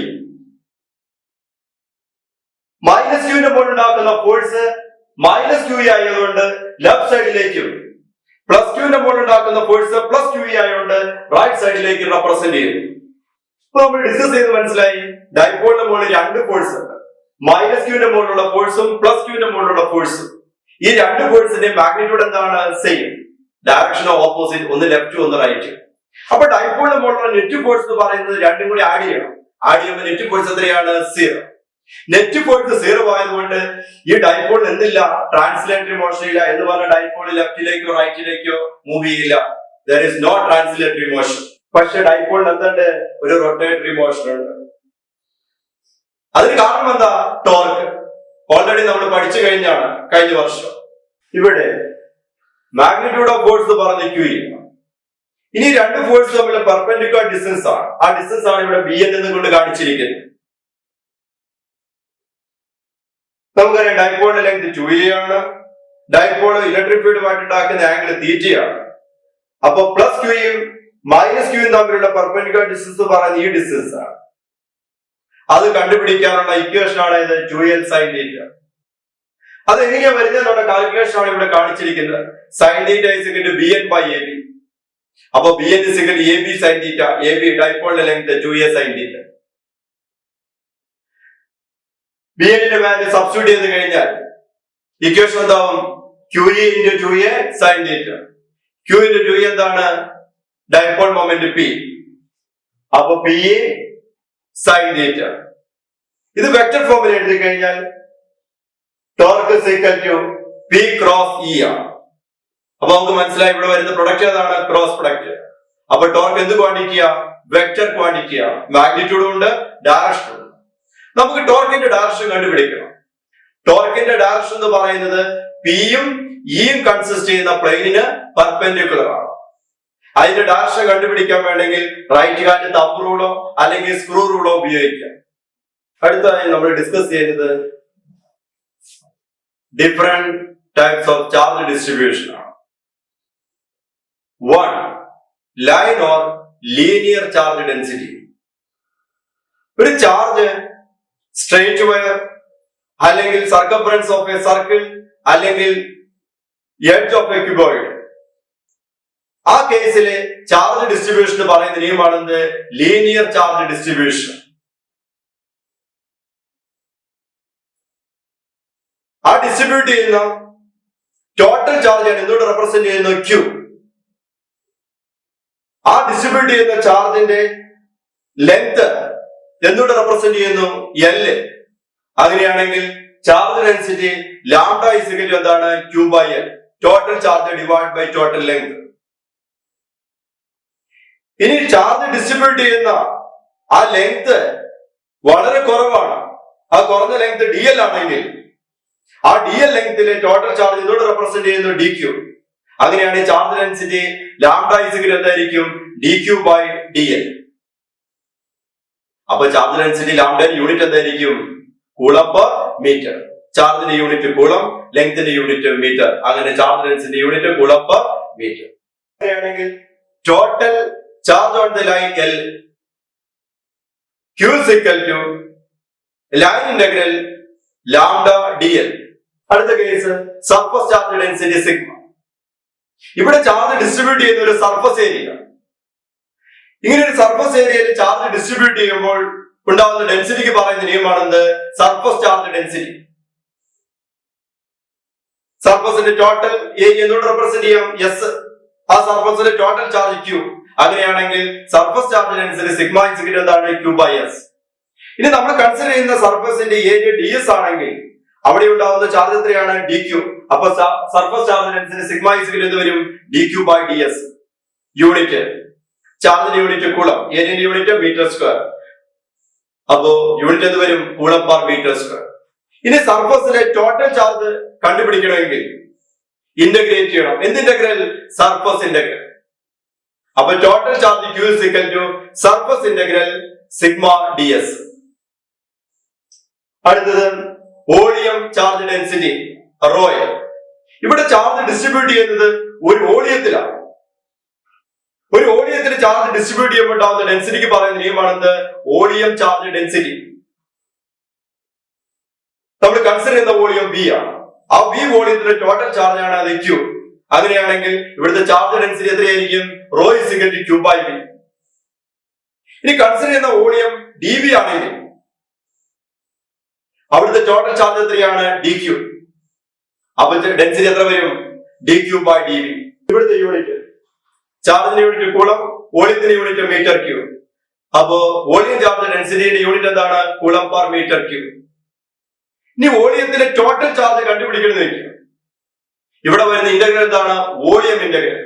മൈനസ് ക്യൂവിന്റെ മുകളിൽ ഉണ്ടാക്കുന്ന ഫോഴ്സ് മൈനസ് ക്യൂ ഇ ആയതുകൊണ്ട് ലെഫ്റ്റ് സൈഡിലേക്കും, പ്ലസ് ക്യൂവിന്റെ മുകളിൽ ഉണ്ടാക്കുന്ന ഫോഴ്സ് പ്ലസ് ക്യൂ ഇ ആയതുകൊണ്ട് റൈറ്റ് സൈഡിലേക്ക് റെപ്രസെന്റ് ചെയ്യും. ഇപ്പൊ നമ്മൾ ഡിസ്കസ് ചെയ്ത് മനസ്സിലായി, ഡൈപോളിന്റെ മുകളിൽ രണ്ട് ഫോഴ്സ് ഉണ്ട്. മൈനസ് ക്യൂവിന്റെ മുകളിലുള്ള ഫോഴ്സും പ്ലസ് ക്യൂവിന്റെ മുകളിലുള്ള ഫോഴ്സും. ഈ രണ്ട് ഫോഴ്സിന്റെ മാഗ്നിറ്റ്യൂഡ് എന്താണ്? സെയിം. ഡയറക്ഷൻ ഓപ്പോസിറ്റ്, ഒന്ന് ലെഫ്റ്റ് ഒന്ന് റൈറ്റ്. അപ്പൊ ഡൈപോളിന്റെ മുകളിലുള്ള നെറ്റ് ഫോഴ്സ് എന്ന് പറയുന്നത് രണ്ടും കൂടി ആഡ് ചെയ്യണം. ആഡ് ചെയ്യുമ്പോൾ നെറ്റ് ഫോഴ്സ് എത്രയാണ്? 0. നെറ്റ് ഫോഴ്സ് 0 ആയതുകൊണ്ട് ഈ ഡൈപോളിന് എന്തില്ല? ട്രാൻസ്ലേറ്ററി മോഷൻ ഇല്ല. എന്ന് പറഞ്ഞ ഡൈപോൾ ലെഫ്റ്റിലേക്കോ റൈറ്റിലേക്കോ മൂവ് ചെയ്യില്ല. There is no translatory motion. പക്ഷെ ഡൈപോളിന് എന്തുണ്ട്? ഒരു റൊട്ടേറ്ററി മോഷൻ ഉണ്ട്. അതിന് കാരണം എന്താ? ടോർക്ക്. ഓൾറെഡി നമ്മൾ പഠിച്ചു കഴിഞ്ഞാണ് കഴിഞ്ഞ വർഷം. ഇവിടെ മാഗ്നിറ്റ്യൂഡ് ഓഫ് ഫോഴ്സ് പറഞ്ഞ ക്യൂ. ഇനി രണ്ട് ഫോഴ്സ് തമ്മിൽ പെർപെൻഡിക്കുലർ ഡിസ്റ്റൻസ് ആണ്. ആ ഡിസ്റ്റൻസ് ആണ് ഇവിടെ ബി എന്ന് കൊണ്ട് കാണിച്ചിരിക്കുന്നത്. നമുക്കറിയാം ഡൈപോളിന്റെ ലെങ്ത് 2a ആണ്. ഡൈപോൾ ഇലക്ട്രിക് ഫീൽഡുമായിട്ട് ഉണ്ടാക്കുന്ന ആംഗിൾ തീറ്റയാണ്. അപ്പൊ പ്ലസ് ക്യൂയും മൈനസ് ക്യൂയും തമ്മിലുള്ള പെർപെൻഡിക്കുലർ ഡിസ്റ്റൻസ് പറയുന്ന ഈ ഡിസ്റ്റൻസ് ആണ്. അത് കണ്ടുപിടിക്കാനുള്ള ഇക്വേഷൻ ആണ് ഇത് 2l sin θ. അത് എങ്ങനെയാ വരുന്നതെന്നുള്ള കാൽക്കുലേഷൻ ആണ് ഇവിടെ കാണിച്ചിരിക്കുന്നത്. sin θ = bn/ab. അപ്പൊ bn = ab sin θ. ab ഡൈപോളിന്റെ ലെങ്ത് 2a sin θ. bn ന്റെ വാല്യൂ സബ്സ്റ്റിറ്റ്യൂട്ട് ചെയ്ത് കഴിഞ്ഞാൽ ഇക്വേഷൻ എന്താവും? qe × 2a sin θ. q × 2a എന്താണ്? Dipole moment p. അപ്പൊ pa sin θ. ഇത് വെക്റ്റർ ഫോമിൽ എഴുതി കഴിഞ്ഞാൽ ടോർക്ക് p ക്രോസ് e ആണ്. അപ്പൊ നമുക്ക് മനസ്സിലായി ഇവിടെ വരുന്ന പ്രൊഡക്റ്റ് ഏതാണ്? Cross product. അപ്പൊ ടോർക്ക് എന്ത് ക്വാണ്ടിറ്റിയാ? വെക്റ്റർ ക്വാണ്ടിറ്റിയാ. മാഗ്നിറ്റ്യൂഡും ഉണ്ട്, ഡയറക്ഷനും ഉണ്ട്. നമുക്ക് ടോർക്കിന്റെ ഡയറക്ഷൻ കണ്ടുപിടിക്കണം. ടോർക്കിന്റെ ഡയറക്ഷൻ എന്ന് പറയുന്നത് പിയും ഇയും കൺസിസ്റ്റ് ചെയ്യുന്ന പ്ലെയിനിന് പെർപെൻഡിക്കുലർ ആണ്. അതിന്റെ ഡയറക്ഷൻ കണ്ടുപിടിക്കാൻ വേണമെങ്കിൽ റൈറ്റ് ഹാൻഡ് തമ്പ് റൂളോ അല്ലെങ്കിൽ സ്ക്രൂ റൂളോ ഉപയോഗിക്കാം. അടുത്തതായി നമ്മൾ ഡിസ്കസ് ചെയ്യുന്നത് different types of charge distribution ആണ്. 1. Line or linear charge density. ഒരു ചാർജ് സ്ട്രെയിറ്റ് വയർ അല്ലെങ്കിൽ സർക്കംഫറൻസ് ഓഫ് എ സർക്കിൾ അല്ലെങ്കിൽ എഡ്ജ് ഓഫ് എ ക്യൂബോയിഡ്, ആ കേസിലെ ചാർജ് ഡിസ്ട്രിബ്യൂഷൻ പറയുന്ന നിയമമാണെന്ത്? Linear charge distribution. ആ ഡിസ്ട്രിബ്യൂട്ട് ചെയ്യുന്ന ടോട്ടൽ ചാർജ് ആണ് എന്തുകൊണ്ട് റെപ്രസെന്റ് ചെയ്യുന്നത്? ക്യൂ. ആ ഡിസ്ട്രിബ്യൂട്ട് ചെയ്യുന്ന ചാർജിന്റെ ലെങ്ത് എന്തുകൊണ്ട് റെപ്രസെന്റ് ചെയ്യുന്നു? L. അങ്ങനെയാണെങ്കിൽ ചാർജ് ഡെൻസിറ്റി ലാംഡ = എന്താണ്? Q/L. Total charge divide by total length. ഇനി ചാർജ് ഡിസ്ട്രിബ്യൂട്ട് ചെയ്യുന്ന ആ ലെങ്ത് വളരെ കുറവാണ്. ആ കുറഞ്ഞ ലെങ്ത് dl ആണെങ്കിൽ ആ dl ലെങ്തിലെ ടോട്ടൽ ചാർജ് എന്തുകൊണ്ട് റെപ്രസെന്റ് ചെയ്യുന്നു? dq. അങ്ങനെയാണെങ്കിൽ ചാർജ് ഡെൻസിറ്റി ലാംഡ = എന്തായിരിക്കും? dq/dl. അപ്പൊ ചാർജ് ഡെൻസിറ്റി ലാംഡയുടെ യൂണിറ്റ് എന്തായിരിക്കും? കൂളം/മീറ്റർ. ചാർജിന്റെ യൂണിറ്റ് കൂളം, ലെങ്ത്തിന്റെ യൂണിറ്റ് മീറ്റർ. അങ്ങനെ ചാർജ് ഡെൻസിറ്റി യൂണിറ്റ് കൂളം/മീറ്റർ. അങ്ങനെയാണെങ്കിൽ total charge on the line L. Q = line integral lambda dl. അടുത്ത case surface charge density sigma. ഇവിടെ ചാർജ് ഡിസ്ട്രിബ്യൂട്ട് ചെയ്യുന്ന ഒരു സർഫസ് ഏരിയ. ഇങ്ങനെ ഒരു സർഫസ് ഏരിയയിൽ ചാർജ് ഡിസ്ട്രിബ്യൂട്ട് ചെയ്യുമ്പോൾ ഉണ്ടാകുന്ന ഡെൻസിറ്റിക്ക് പറയുന്ന നിയമമാണെന്ത്? Surface charge density. സർഫസിന്റെ ടോട്ടൽ ഏരിയ എന്തുകൊണ്ട് റെപ്രസെന്റ് ചെയ്യാം? S. ആ സർഫസിന്റെ ടോട്ടൽ ചാർജ് Q. അങ്ങനെയാണെങ്കിൽ സർഫസ് ചാർജ് ഡെൻസിറ്റി സിഗ്മ = എന്താണ്? Q/S. ഇനി നമ്മൾ കൺസിഡർ ചെയ്യുന്ന സർഫസിന്റെ ഏരിയ ds ആണെങ്കിൽ അവിടെ ഉണ്ടാവുന്ന ചാർജ് എത്രയാണ്? dq. അപ്പൊ സർഫസ് ചാർജ് ഡെൻസിറ്റി സിഗ്മ = എന്ത് വരും? dq/ds. യൂണിറ്റ് ചാർജിന്റെ യൂണിറ്റ് കൂളം, ഏരിയന്റെ യൂണിറ്റ് മീറ്റർ സ്ക്വയർ. അപ്പോ യൂണിറ്റ് എന്ത് വരും? Coulomb per metre square. ഇനി സർഫസിലെ ടോട്ടൽ ചാർജ് കണ്ടുപിടിക്കണമെങ്കിൽ ഇന്റഗ്രേറ്റ് ചെയ്യണം. എന്ത് ഇന്റഗ്രൽ? Surface integral. അപ്പൊ total charge Q = surface integral sigma ds. അടുത്തത് വോളിയം ചാർജ് ഡെൻസിറ്റി റോയിൽ. ഇവിടെ ചാർജ് ഡിസ്ട്രിബ്യൂട്ട് ചെയ്യുന്നത് ഒരു വോളിയത്തിലാണ്. ഒരു വോളിയത്തിൽ ചാർജ് ഡിസ്ട്രിബ്യൂട്ട് ചെയ്യുമ്പോൾ ഉണ്ടാവുന്ന ഡെൻസിറ്റിക്ക് പറയുന്ന നിയമമാണെന്ത്? Volume charge density. നമ്മൾ കൺസിഡർ ചെയ്യുന്ന വോളിയം V ആണ്. ആ V വോളിയത്തിന്റെ ടോട്ടൽ ചാർജ് ആണ് അത് Q. അങ്ങനെയാണെങ്കിൽ ഇവിടുത്തെ ചാർജ് ഡെൻസിറ്റി എത്രയായിരിക്കും? Rho is equal to Q by V. ഇനി കൺസിഡർ ചെയ്യുന്ന വോളിയം dV ആണെങ്കിൽ അവിടുത്തെ ടോട്ടൽ ചാർജ് എത്രയാണ്? dQ. അപ്പൊ ഡെൻസിറ്റി എത്ര വരും? dQ by dV. ഇവിടുത്തെ യൂണിറ്റ് ചാർജിന്റെ യൂണിറ്റ് കൂളം, വോളിയത്തിന്റെ യൂണിറ്റ് മീറ്റർ ക്യൂബ്. അപ്പോ വോളിയം ചാർജ് ഡെൻസിറ്റിയുടെ യൂണിറ്റ് എന്താണ്? Coulomb per metre cube. ഇനി വോളിയത്തിലെ ടോട്ടൽ ചാർജ് കണ്ടുപിടിക്കുന്നത് വെക്കും. ഇവിടെ വരുന്ന ഇന്റഗ്രൽ എന്താണ്? Volume integral.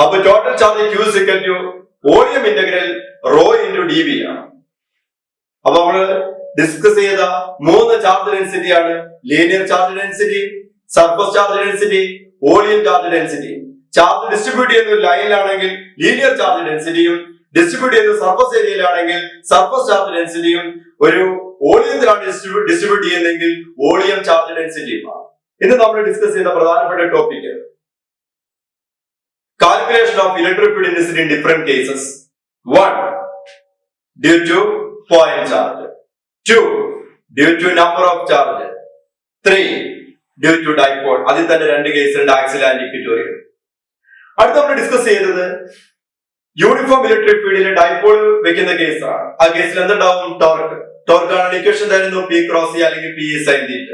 അപ്പൊ total charge Q equal to volume integral rho into dV ആണ്. അപ്പൊ നമ്മള് ഡിസ്കസ് ചെയ്ത 3 ചാർജ് ഡെൻസിറ്റി ആണ്: linear charge density, surface charge density, volume charge density. Charge distribute ചെയ്യുന്ന ലൈനിലാണെങ്കിൽ ലീനിയർ ചാർജ് ഡെൻസിറ്റിയും, ഡിസ്ട്രിബ്യൂട്ട് ചെയ്യുന്ന സർഫസ് ഏരിയയിലാണെങ്കിൽ സർഫസ് ചാർജ് ഡെൻസിറ്റിയും, ഒരു വോളിയത്തിലാണ് ഡിസ്ട്രിബ്യൂട്ട് ചെയ്യുന്നതെങ്കിൽ വോളിയം ചാർജ് ഡെൻസിറ്റിയുമാണ്. ഇന്ന് നമ്മൾ ഡിസ്കസ് ചെയ്ത പ്രധാനപ്പെട്ട topic calculation of electric field intensity in different cases. 1 due to point charge, 2 due to number of charge, 3 due to dipole. അതിൽ തന്നെ 2 കേസുണ്ട്, ആക്സിൽ ആൻഡ് ഇക്വിറ്റോറിയൽ. അടുത്ത നമ്മൾ ഡിസ്കസ് ചെയ്തത് യൂണിഫോം ഇലക്ട്രിക് ഫീൽഡിൽ ഡൈപോൾ വെക്കുന്ന കേസാണ്. ആ കേസിൽ എന്തുണ്ടാവും? ടോർക്ക്. ടോർക്കാണ് ഇക്വേഷൻ തരുന്നു P ക്രോസ് C അല്ലെങ്കിൽ P sine theta.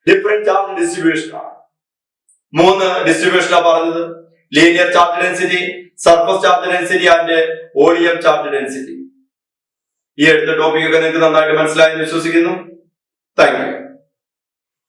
Different charge distribution ആണ്. 3 ഡിസ്ട്രിബ്യൂഷനാണ് പറഞ്ഞത്: linear charge density, surface charge density and volume charge density. ഈ എടുത്ത ടോപ്പിക് ഒക്കെ നിങ്ങൾക്ക് നന്നായിട്ട് മനസ്സിലായെന്ന് വിശ്വസിക്കുന്നു. Thank you.